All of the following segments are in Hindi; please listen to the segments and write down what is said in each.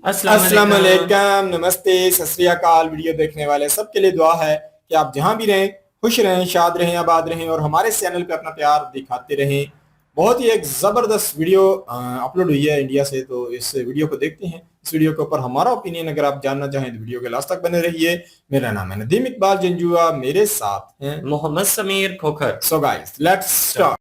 अस्सलाम वालेकुम, नमस्ते, सत श्री अकाल। वीडियो देखने वाले सबके लिए दुआ है कि आप जहां भी रहें खुश रहें, शाद रहें, आबाद रहें और हमारे चैनल पे अपना प्यार दिखाते रहें। बहुत ही एक ज़बरदस्त वीडियो अपलोड हुई है इंडिया से, तो इस वीडियो को देखते हैं। इस वीडियो के ऊपर हमारा ओपिनियन अगर आप जानना चाहें तो वीडियो के लास्ट तक बने रहिए। मेरा नाम है नदीम इकबाल जंजुआ, मेरे साथ हैं Mohammad Sameer Khokhar. So guys let's start.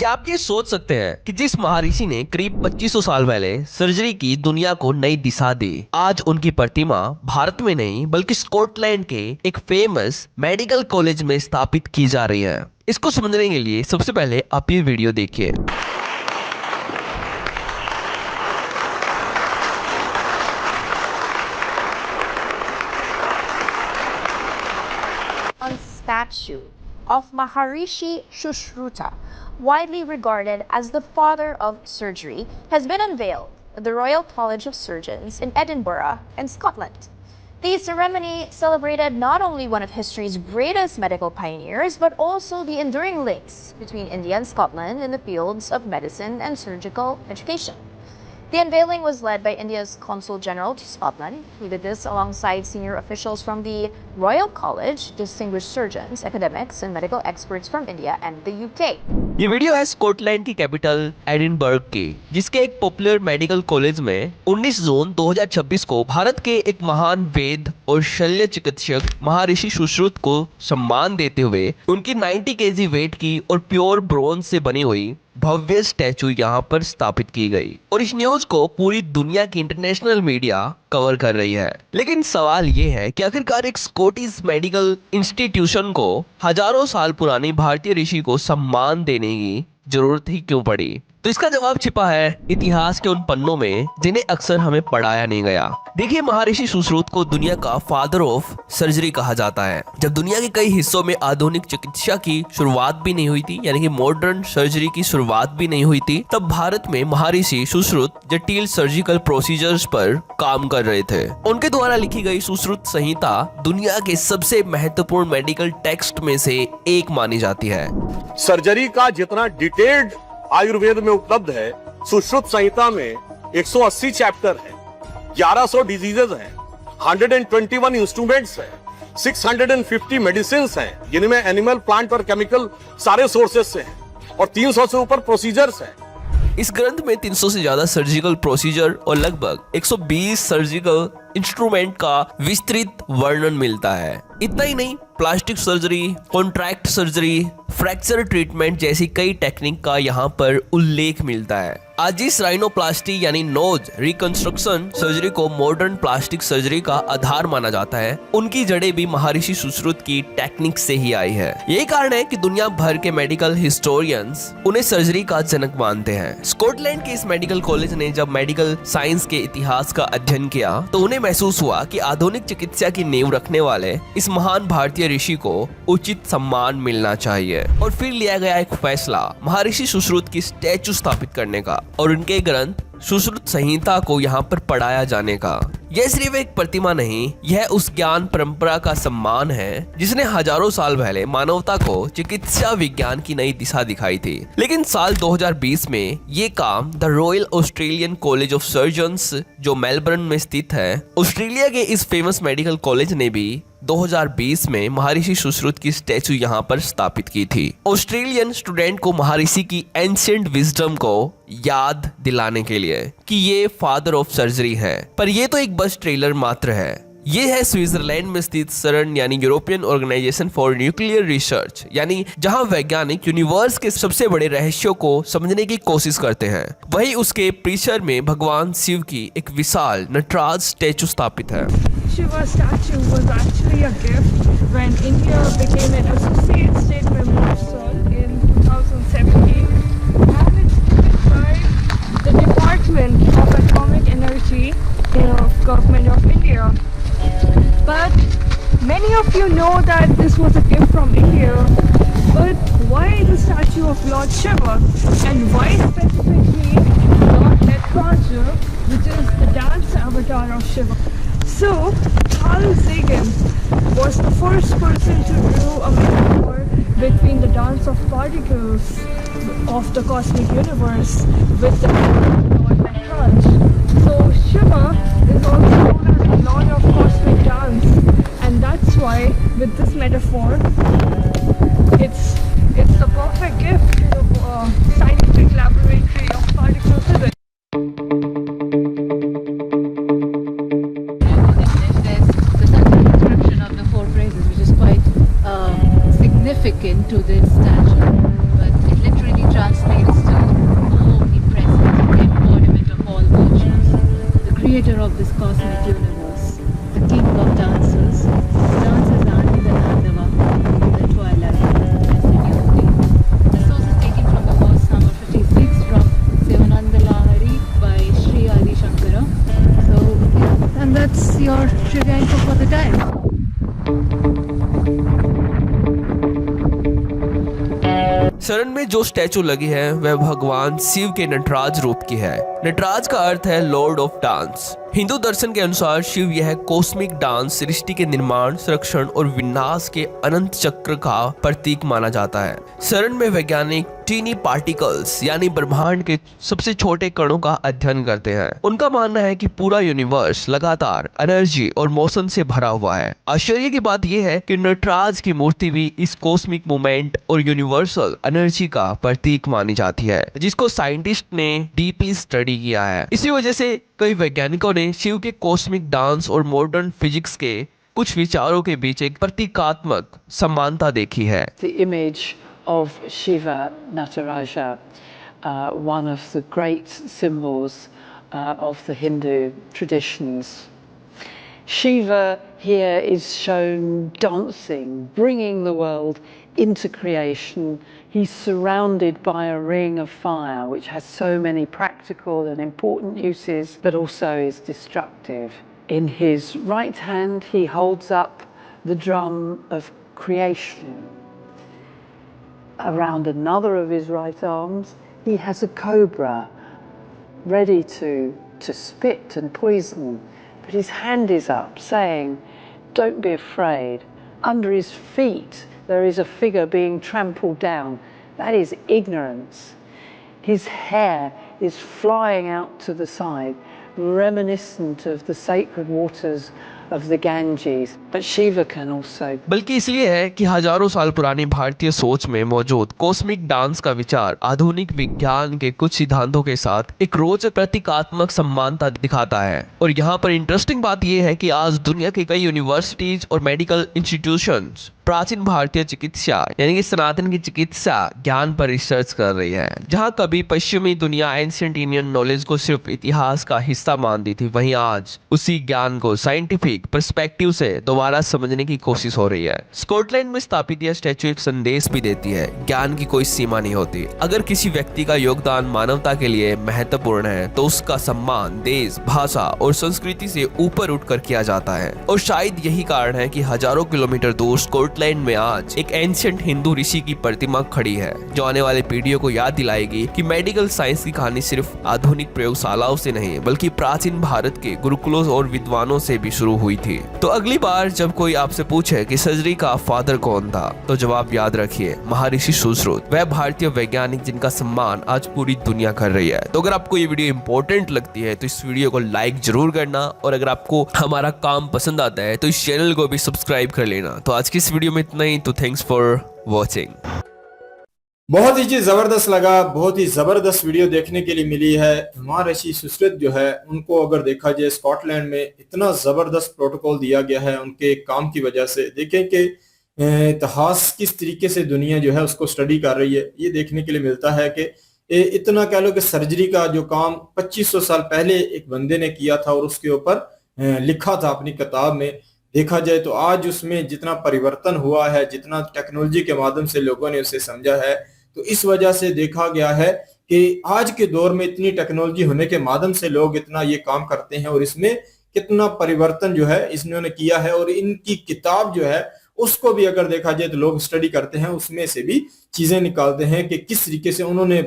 क्या आप ये सोच सकते हैं कि जिस महर्षि ने करीब 2500 साल पहले सर्जरी की दुनिया को नई दिशा दी, आज उनकी प्रतिमा भारत में नहीं बल्कि स्कॉटलैंड के एक फेमस मेडिकल कॉलेज में स्थापित की जा रही है। इसको समझने के लिए सबसे पहले आप ये वीडियो देखिए। Statue of Maharishi Sushruta, widely regarded as the father of surgery, has been unveiled at the Royal College of Surgeons in Edinburgh, in Scotland. The ceremony celebrated not only one of history's greatest medical pioneers, but also the enduring links between India and Scotland in the fields of medicine and surgical education. The unveiling was led by India's Consul General to Scotland, who did this alongside senior officials from the Royal College, distinguished surgeons, academics, and medical experts from India and the UK. ये वीडियो है स्कॉटलैंड की कैपिटल एडिनबर्ग की, जिसके एक पॉपुलर मेडिकल कॉलेज में 19 जून 2026 को भारत के एक महान वैद्य और शल्य चिकित्सक महर्षि सुश्रुत को सम्मान देते हुए उनकी 90 केजी वेट की और प्योर ब्रोंज से बनी हुई भव्य स्टैचू यहाँ पर स्थापित की गई और इस न्यूज को पूरी दुनिया की इंटरनेशनल मीडिया कवर कर रही है। लेकिन सवाल ये है कि आखिरकार एक स्कॉटिश मेडिकल इंस्टीट्यूशन को हजारों साल पुरानी भारतीय ऋषि को सम्मान देने की जरूरत ही क्यों पड़ी? तो इसका जवाब छिपा है इतिहास के उन पन्नों में जिन्हें अक्सर हमें पढ़ाया नहीं गया। देखिए, महर्षि सुश्रुत को दुनिया का फादर ऑफ सर्जरी कहा जाता है। जब दुनिया के कई हिस्सों में आधुनिक चिकित्सा की शुरुआत भी नहीं हुई थी, यानी कि मॉडर्न सर्जरी की शुरुआत भी नहीं हुई थी, तब भारत में महर्षि सुश्रुत जटिल सर्जिकल प्रोसीजर्स पर काम कर रहे थे। उनके द्वारा लिखी गई सुश्रुत संहिता दुनिया के सबसे महत्वपूर्ण मेडिकल टेक्स्ट में से एक मानी जाती है। सर्जरी का जितना डिटेल्ड आयुर्वेद में उपलब्ध है, सुश्रुत संहिता में 180 चैप्टर है, 1100 डिजीजेज हैं, 121 इंस्ट्रूमेंट्स हैं, 650 मेडिसिन हैं, जिनमें एनिमल, प्लांट और केमिकल सारे सोर्सेस से हैं और 300 से ऊपर प्रोसीजर्स हैं। इस ग्रंथ में 300 से ज्यादा सर्जिकल प्रोसीजर और लगभग 120 सर्जिकल इंस्ट्रूमेंट का विस्तृत वर्णन मिलता है। इतना ही नहीं, plastic surgery, contract surgery, fracture treatment जैसी कई टेक्निक का यहाँ पर उल्लेख मिलता है। आज इस राइनोप्लास्टी यानी नोज रिकंस्ट्रक्शन सर्जरी को मॉडर्न प्लास्टिक सर्जरी का आधार माना जाता है। उनकी जड़ें भी महर्षि सुश्रुत की टेक्निक से ही आई है। यही कारण है कि दुनिया भर के मेडिकल हिस्टोरियंस उन्हें सर्जरी का जनक मानते हैं। स्कॉटलैंड के इस मेडिकल कॉलेज ने जब मेडिकल साइंस के इतिहास का अध्ययन किया तो उन्हें महसूस हुआ कि आधुनिक चिकित्सा की नींव रखने वाले इस महान भारतीय ऋषि को उचित सम्मान मिलना चाहिए और फिर लिया गया एक फैसला महर्षि सुश्रुत की स्टैचू स्थापित करने का और उनके ग्रंथ सुश्रुत संहिता को यहाँ पर पढ़ाया जाने का। यह सिर्फ एक प्रतिमा नहीं, यह उस ज्ञान परंपरा का सम्मान है जिसने हजारों साल पहले मानवता को चिकित्सा विज्ञान की नई दिशा दिखाई थी। लेकिन साल 2020 में ये काम the royal Australian college of surgeons, जो मेलबर्न में स्थित है, ऑस्ट्रेलिया के इस फेमस मेडिकल कॉलेज ने भी 2020 में महर्षि सुश्रुत की स्टैचू यहाँ पर स्थापित की थी। ऑस्ट्रेलियन स्टूडेंट को महर्षि की एंशिएंट विजडम को याद दिलाने के लिए कि ये फादर ऑफ सर्जरी है। पर ये तो एक बस ट्रेलर मात्र है। ये है स्विट्जरलैंड में स्थित सरन यानी European Organization for Nuclear Research, यानी जहां वैज्ञानिक यूनिवर्स के सबसे बड़े रहस्यों को समझने की कोशिश करते हैं। वहीं उसके परिसर में भगवान शिव की एक विशाल नटराज स्टैचू स्थापित है। Shiva statue was actually a gift when India became an associate state member of SOL in 2017, and it's given by the Department of Atomic Energy of Government of India. But many of you know that this was a gift from India, but why the statue of Lord Shiva, and why specifically Lord Netranja, which is the dance avatar of Shiva? So, Carl Sagan was the first person to do a metaphor between the dance of particles of the cosmic universe with the Lord Netranja. So, Shiva creator of this cosmic universe, the king of dancers. Dances Adi the Nandava, the twilight, and the new day. This was taken from the verse number 56 from Sivananda Lahari by Sri Adi Shankara. So, yeah, and that's your trivia info for the time. शरण में जो स्टैचू लगी है वह भगवान शिव के नटराज रूप की है। नटराज का अर्थ है लॉर्ड ऑफ डांस। हिंदू दर्शन के अनुसार शिव यह कॉस्मिक डांस सृष्टि के निर्माण, संरक्षण और विनाश के अनंत चक्र का प्रतीक माना जाता है। शरण में वैज्ञानिक टीनी पार्टिकल्स यानी ब्रह्मांड के सबसे छोटे कणों का अध्ययन करते हैं। उनका मानना है कि पूरा यूनिवर्स लगातार एनर्जी और मोशन से भरा हुआ है। आश्चर्य की बात यह है कि नटराज की मूर्ति भी इस कॉस्मिक मूवमेंट और यूनिवर्सल एनर्जी का प्रतीक मानी जाती है, जिसको साइंटिस्ट ने डीपली स्टडी किया है। इसी वजह से कई वैज्ञानिकों ने शिव के कॉस्मिक डांस और मॉडर्न फिजिक्स के कुछ विचारों के बीच एक प्रतीकात्मक समानता देखी है। The image of Shiva Nataraja, one of the great symbols of the Hindu traditions. Shiva here is shown dancing, bringing the world into creation. He's surrounded by a ring of fire, which has so many practical and important uses, but also is destructive. In his right hand, he holds up the drum of creation. Around another of his right arms, he has a cobra ready to spit and poison. But his hand is up, saying, "Don't be afraid." Under his feet, there is a figure being trampled down. That is ignorance. His hair is flying out to the side, reminiscent of the sacred waters of the Ganges. But Shiva can also. बल्कि इसलिए है कि हजारों साल पुरानी भारतीय सोच में मौजूद कॉस्मिक डांस का विचार आधुनिक विज्ञान के कुछ सिद्धांतों के साथ एक रोचक प्रतीकात्मक समानता दिखाता है। और यहाँ पर इंटरेस्टिंग बात यह है कि आज दुनिया के कई यूनिवर्सिटीज और मेडिकल इंस्टीट्यूशंस प्राचीन भारतीय चिकित्सा यानी कि सनातन की चिकित्सा ज्ञान पर रिसर्च कर रही है। जहां कभी पश्चिमी दुनिया एंशिएंट इंडियन नॉलेज को सिर्फ इतिहास का हिस्सा मानती थी, वहीं आज उसी ज्ञान को साइंटिफिक पर्सपेक्टिव से दोबारा समझने की कोशिश हो रही है। स्कॉटलैंड में स्थापित यह स्टैचू एक संदेश भी देती है, ज्ञान की कोई सीमा नहीं होती। अगर किसी व्यक्ति का योगदान मानवता के लिए महत्वपूर्ण है तो उसका सम्मान देश, भाषा और संस्कृति से ऊपर उठकर किया जाता है। और शायद यही कारण है कि हजारों किलोमीटर दूर स्कॉटलैंड में आज एक एंशिएंट हिंदू ऋषि की प्रतिमा खड़ी है, जो आने वाले पीढ़ियों को याद दिलाएगी कि मेडिकल साइंस की कहानी सिर्फ आधुनिक प्रयोगशालाओं से नहीं बल्कि प्राचीन भारत के गुरुकुलों और विद्वानों से भी शुरू हुई थी। तो अगली बार जब कोई आपसे पूछे कि सर्जरी का फादर कौन था, तो जवाब याद रखिए, महर्षि सुश्रुत, वह भारतीय वैज्ञानिक जिनका सम्मान आज पूरी दुनिया कर रही है। तो अगर आपको ये वीडियो इंपॉर्टेंट लगती है तो इस वीडियो को लाइक जरूर करना, और अगर आपको हमारा काम पसंद आता है तो इस चैनल को भी सब्सक्राइब कर लेना। तो आज की इस वीडियो में इतना ही, तो थैंक्स फॉर वॉचिंग। बहुत ही जबरदस्त लगा, बहुत ही जबरदस्त वीडियो देखने के लिए मिली है। महर्षि सुश्रुत जो है उनको अगर देखा जाए स्कॉटलैंड में इतना जबरदस्त प्रोटोकॉल दिया गया है उनके काम की वजह से। देखें कि इतिहास किस तरीके से दुनिया जो है उसको स्टडी कर रही है, ये देखने के लिए मिलता है कि इतना कह लो कि सर्जरी का जो काम 2500 साल पहले एक बंदे ने किया था और उसके ऊपर लिखा था अपनी किताब में। देखा जाए तो आज उसमें जितना परिवर्तन हुआ है, जितना टेक्नोलॉजी के माध्यम से लोगों ने उसे समझा है, तो इस वजह से देखा गया है कि आज के दौर में इतनी टेक्नोलॉजी होने के माध्यम से लोग इतना ये काम करते हैं और इसमें कितना परिवर्तन जो है इन्होंने किया है। और इनकी किताब जो है उसको भी अगर देखा जाए तो लोग स्टडी करते हैं, उसमें से भी चीजें निकालते हैं कि किस तरीके से उन्होंने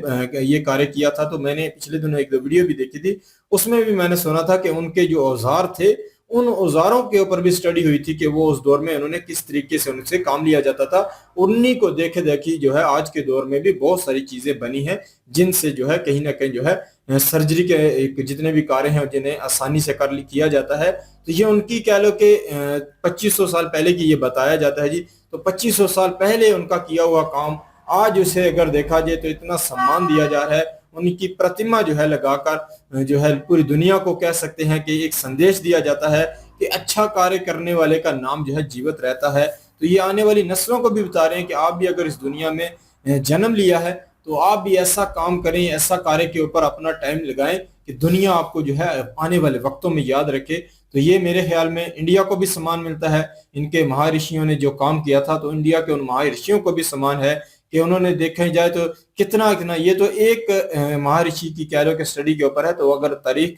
ये कार्य किया था। तो मैंने पिछले दिनों एक दो वीडियो भी देखी थी, उसमें भी मैंने सुना था कि उनके जो औजार थे उन औजारों के ऊपर भी स्टडी हुई थी कि वो उस दौर में उन्होंने किस तरीके से उनसे काम लिया जाता था। उन्हीं को देखे देखी जो है आज के दौर में भी बहुत सारी चीजें बनी हैं जिनसे जो है कहीं ना कहीं जो है सर्जरी के जितने भी कार्य हैं जिन्हें आसानी से किया जाता है। तो ये उनकी कह लो कि 2500 साल पहले की ये बताया जाता है जी। तो 2500 साल पहले उनका किया हुआ काम आज उसे अगर देखा जाए तो इतना सम्मान दिया जा रहा है। उनकी प्रतिमा जो है लगाकर जो है पूरी दुनिया को कह सकते हैं कि एक संदेश दिया जाता है कि अच्छा कार्य करने वाले का नाम जो है जीवित रहता है। तो ये आने वाली नस्लों को भी बता रहे हैं कि आप भी अगर इस दुनिया में जन्म लिया है तो आप भी ऐसा काम करें, ऐसा कार्य के ऊपर अपना टाइम लगाएं कि दुनिया आपको जो है आने वाले वक्तों में याद रखे। तो ये मेरे ख्याल में इंडिया को भी सम्मान मिलता है। इनके महर्षियों ने जो काम किया था, तो इंडिया के उन महर्षियों को भी सम्मान है कि उन्होंने देखा जाए तो कितना कितना, ये तो एक महर्षि की कह लो कि स्टडी के ऊपर है। तो अगर तारीख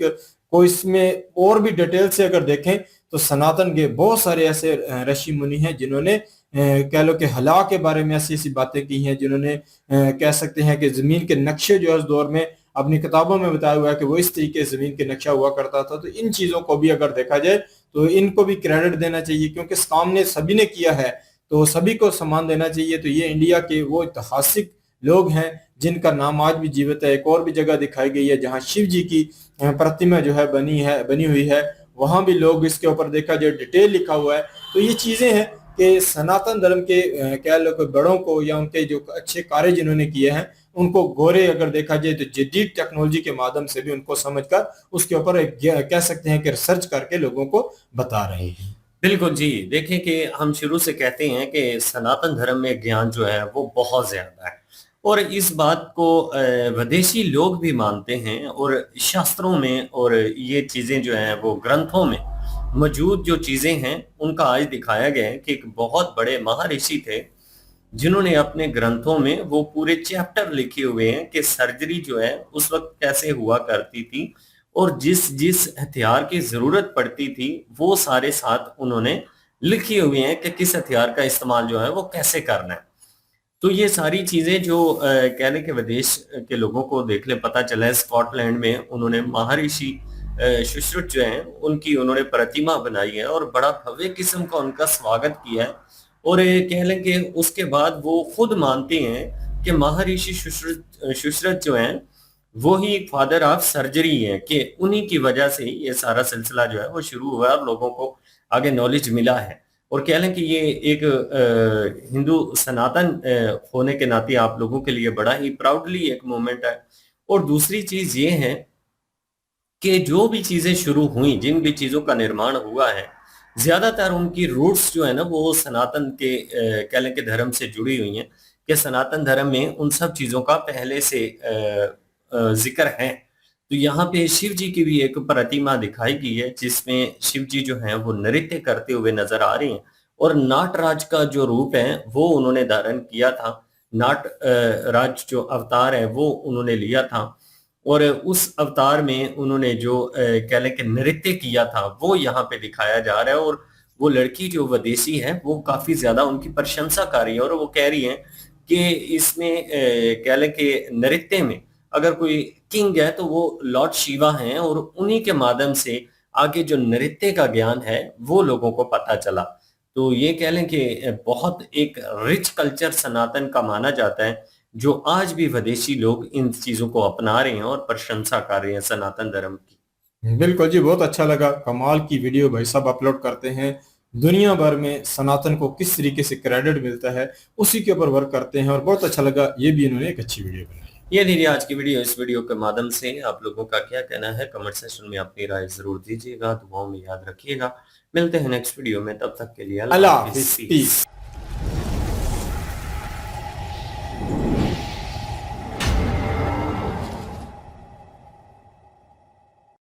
को इसमें और भी डिटेल से अगर देखें तो सनातन के बहुत सारे ऐसे ऋषि मुनि हैं जिन्होंने कह लो कि हला के बारे में ऐसी ऐसी बातें की हैं, जिन्होंने कह सकते हैं कि जमीन के नक्शे जो है उस दौर में अपनी किताबों में बताया हुआ है कि वो इस तरीके से जमीन के नक्शा हुआ करता था। तो इन चीजों को भी अगर देखा जाए तो इनको भी क्रेडिट देना चाहिए, क्योंकि सामने सभी ने किया है तो सभी को सम्मान देना चाहिए। तो ये इंडिया के वो ऐतिहासिक लोग हैं जिनका नाम आज भी जीवित है। एक और भी जगह दिखाई गई है जहाँ शिव जी की प्रतिमा जो है बनी हुई है, वहां भी लोग इसके ऊपर देखा जाए डिटेल लिखा हुआ है। तो ये चीजें हैं कि सनातन धर्म के कह लो कि बड़ों को या उनके जो अच्छे कार्य जिन्होंने किए हैं उनको गोरे अगर देखा जाए तो जदीद टेक्नोलॉजी के माध्यम से भी उनको समझकर उसके ऊपर एक कह सकते हैं कि रिसर्च करके लोगों को बता रहे हैं। बिल्कुल जी। देखें कि हम शुरू से कहते हैं कि सनातन धर्म में ज्ञान जो है वो बहुत ज्यादा है, और इस बात को विदेशी लोग भी मानते हैं, और शास्त्रों में और ये चीजें जो हैं वो ग्रंथों में मौजूद जो चीजें हैं उनका आज दिखाया गया है कि एक बहुत बड़े महर्षि थे जिन्होंने अपने ग्रंथों में वो पूरे चैप्टर लिखे हुए हैं कि सर्जरी जो है उस वक्त कैसे हुआ करती थी, और जिस जिस हथियार की जरूरत पड़ती थी वो सारे साथ उन्होंने लिखे हुए हैं कि किस हथियार का इस्तेमाल जो है वो कैसे करना है। तो ये सारी चीजें जो कहने के विदेश के लोगों को देख ले पता चला है। स्कॉटलैंड में उन्होंने महर्षि सुश्रुत जो है उनकी उन्होंने प्रतिमा बनाई है और बड़ा भव्य किस्म का उनका स्वागत किया है, और कह लें कि उसके बाद वो खुद मानते हैं कि महर्षि सुश्रुत जो है वो ही फादर ऑफ सर्जरी है, कि उन्हीं की वजह से ये सारा सिलसिला जो है वो शुरू हुआ और लोगों को आगे नॉलेज मिला है। और कह लें कि ये एक हिंदू सनातन होने के नाते आप लोगों के लिए बड़ा ही प्राउडली एक मोमेंट है। और दूसरी चीज ये है कि जो भी चीजें शुरू हुई, जिन भी चीजों का निर्माण हुआ है, ज्यादातर उनकी रूट्स जो है ना वो सनातन के कह लें कि धर्म से जुड़ी हुई हैं, कि सनातन धर्म में उन सब चीजों का पहले से जिक्र है। तो यहाँ पे शिव जी की भी एक प्रतिमा दिखाई गई है जिसमें शिव जी जो हैं वो नृत्य करते हुए नजर आ रहे हैं, और नाटराज का जो रूप है वो उन्होंने धारण किया था। नाट राज जो अवतार है वो उन्होंने लिया था, और उस अवतार में उन्होंने जो कह लें कि नृत्य किया था वो यहाँ पे दिखाया जा रहा है। और वो लड़की जो विदेशी है वो काफी ज्यादा उनकी प्रशंसा कर रही है, और वो कह रही है कि इसमें कह लें कि नृत्य में अगर कोई किंग है तो वो लॉर्ड शिवा हैं, और उन्हीं के माध्यम से आगे जो नृत्य का ज्ञान है वो लोगों को पता चला। तो ये कह लें कि बहुत एक रिच कल्चर सनातन का माना जाता है, जो आज भी विदेशी लोग इन चीजों को अपना रहे हैं और प्रशंसा कर रहे हैं सनातन धर्म की। बिल्कुल जी, बहुत अच्छा लगा। कमाल की वीडियो भाई साहब अपलोड करते हैं, दुनिया भर में सनातन को किस तरीके से क्रेडिट मिलता है उसी के ऊपर वर्क करते हैं, और बहुत अच्छा लगा। ये भी इन्होंने एक अच्छी वीडियो बनाई। ये लीजिए आज की वीडियो। इस वीडियो के माध्यम से आप लोगों का क्या कहना है कमेंट सेक्शन में अपनी राय जरूर दीजिएगा, दुआओं में याद रखिएगा। मिलते हैं नेक्स्ट वीडियो में, तब तक के लिए अल्लाह हाफिज़।